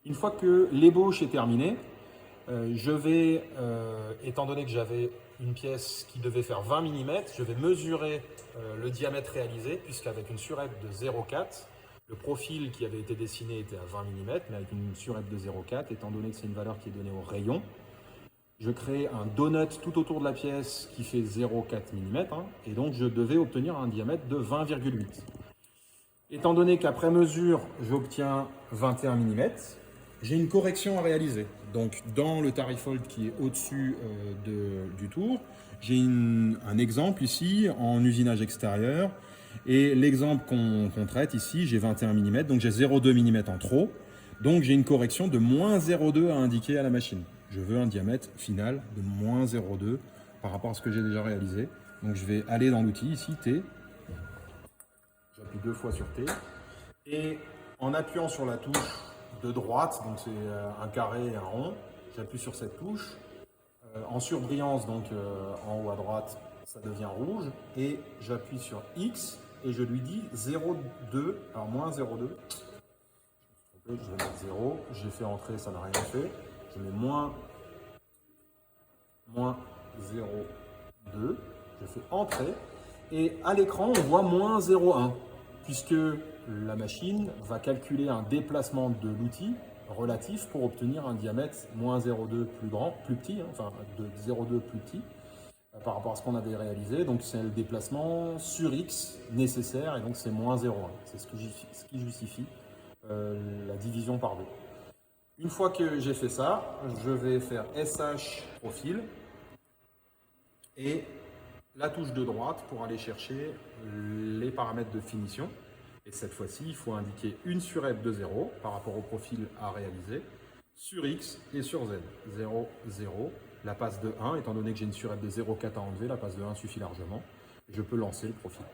Une fois que l'ébauche est terminée, je vais, étant donné que j'avais une pièce qui devait faire 20 mm, je vais mesurer le diamètre réalisé, puisqu'avec une surette de 0,4, le profil qui avait été dessiné était à 20 mm, mais avec une surette de 0,4, étant donné que c'est une valeur qui est donnée au rayon, je crée un donut tout autour de la pièce qui fait 0,4 mm, et donc je devais obtenir un diamètre de 20,8. Étant donné qu'après mesure, j'obtiens 21 mm, j'ai une correction à réaliser. Donc dans le tarifold qui est au-dessus du tour, j'ai un exemple ici en usinage extérieur. Et l'exemple qu'on traite ici, j'ai 21 mm, donc j'ai 0,2 mm en trop. Donc j'ai une correction de moins 0,2 à indiquer à la machine. Je veux un diamètre final de moins 0,2 par rapport à ce que j'ai déjà réalisé. Donc je vais aller dans l'outil ici, T. J'appuie deux fois sur T. Et en appuyant sur la touche de droite, donc c'est un carré et un rond, j'appuie sur cette touche. En surbrillance, donc en haut à droite, ça devient rouge. Et j'appuie sur X et je lui dis 0,2, alors moins 0,2. Je vais mettre 0. J'ai fait entrer, ça n'a rien fait. Je mets moins 0,2. Je fais entrer. Et à l'écran, on voit moins 0,1, puisque la machine va calculer un déplacement de l'outil relatif pour obtenir un diamètre moins 0,2 plus grand, plus petit, enfin de 0,2 plus petit par rapport à ce qu'on avait réalisé. Donc c'est le déplacement sur X nécessaire, et donc c'est moins 0,1. C'est ce qui justifie la division par 2. Une fois que j'ai fait ça, je vais faire SH profil et la touche de droite pour aller chercher les paramètres de finition. Et cette fois-ci, il faut indiquer une surette de 0 par rapport au profil à réaliser, sur X et sur Z. 0, 0. La passe de 1, étant donné que j'ai une surette de 0,4 à enlever, la passe de 1 suffit largement. Je peux lancer le profil.